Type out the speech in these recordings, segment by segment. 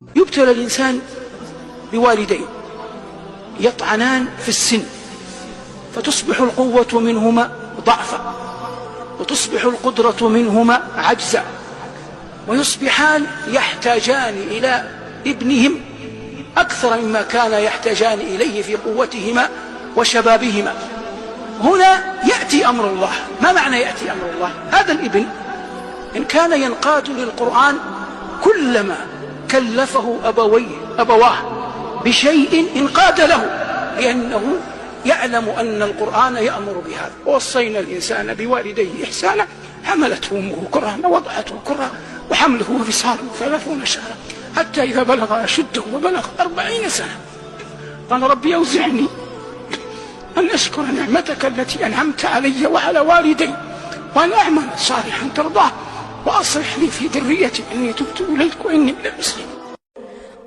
يبتلى الإنسان بوالدين يطعنان في السن، فتصبح القوة منهما ضعفا وتصبح القدرة منهما عجزا، ويصبحان يحتاجان إلى ابنهم أكثر مما كان يحتاجان إليه في قوتهما وشبابهما. هنا يأتي أمر الله. ما معنى يأتي أمر الله؟ هذا الابن إن كان ينقاد للقرآن كلما كلفه أبواه بشيء انقاد له، لأنه يعلم أن القرآن يأمر بهذا. ووصينا الإنسان بوالديه إحسانا، حملته أمه كرها ووضعته كرها وحمله وفصاله 30 شهرا حتى إذا بلغ أشده وبلغ 40 سنة قال ربي أوزعني أن أشكر نعمتك التي أنعمت علي وعلى والدي وأن أعمل صالحا ترضاه وأصلح لي في ذريتي إني تبت إليك وإني من المسلمين.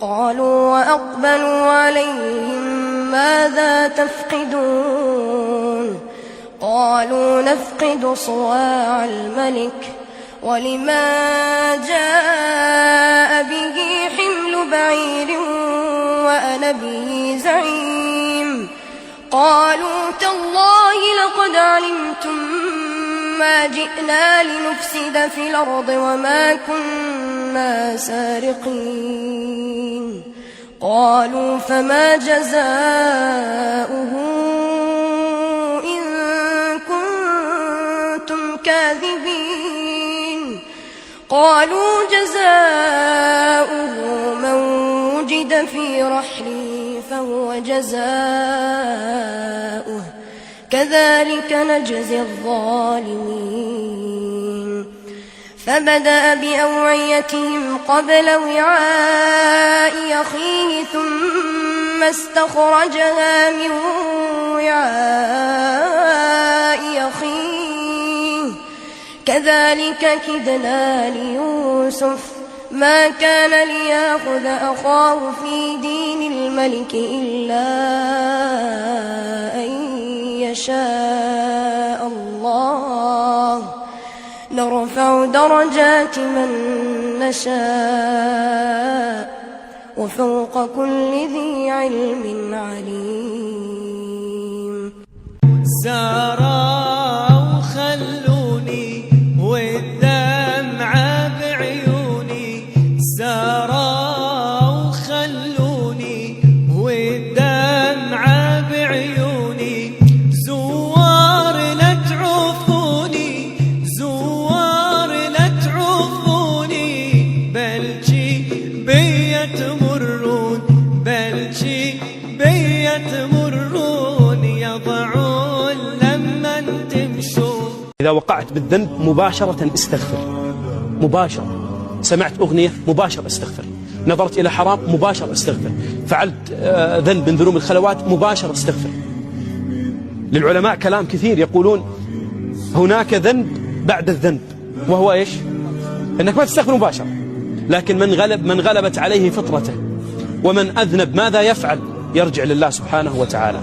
قالوا وأقبلوا عليهم ماذا تفقدون؟ قالوا نفقد صواع الملك ولما جاء به حمل بعير وأنا به زعيم. قالوا تالله لقد علمتم ما جئنا لنفسد في الأرض وما كنا سارقين. قالوا فما جزاؤه إن كنتم كاذبين؟ قالوا جزاؤه من وجد في رحله فهو جزاؤه كذلك نجزي الظالمين. فبدأ بأوعيتهم قبل وعاء أخيه ثم استخرجها من وعاء أخيه كذلك كدنا ليوسف ما كان ليأخذ أخاه في دين الملك إلا أن يشاء الله نرفع درجات من نشاء وفوق كل ذي علم عليم. ساروا خلوني والدمعة بعيوني، ساروا خلوني والدمعة بعيوني، زوار لا تعوفوني زوار لا تعوفوني، بلجي بيا تمرون بلجي بيا تمرون يضعون لما تمشون. إذا وقعت بالذنب مباشرة استغفر، مباشرة. سمعت أغنية مباشرة استغفر، نظرت إلى حرام مباشرة استغفر، فعلت ذنب من ذنوب الخلوات مباشرة استغفر. للعلماء كلام كثير يقولون هناك ذنب بعد الذنب، وهو إيش؟ أنك ما تستغفر مباشرة. لكن من غلبت عليه فطرته ومن أذنب ماذا يفعل؟ يرجع لله سبحانه وتعالى.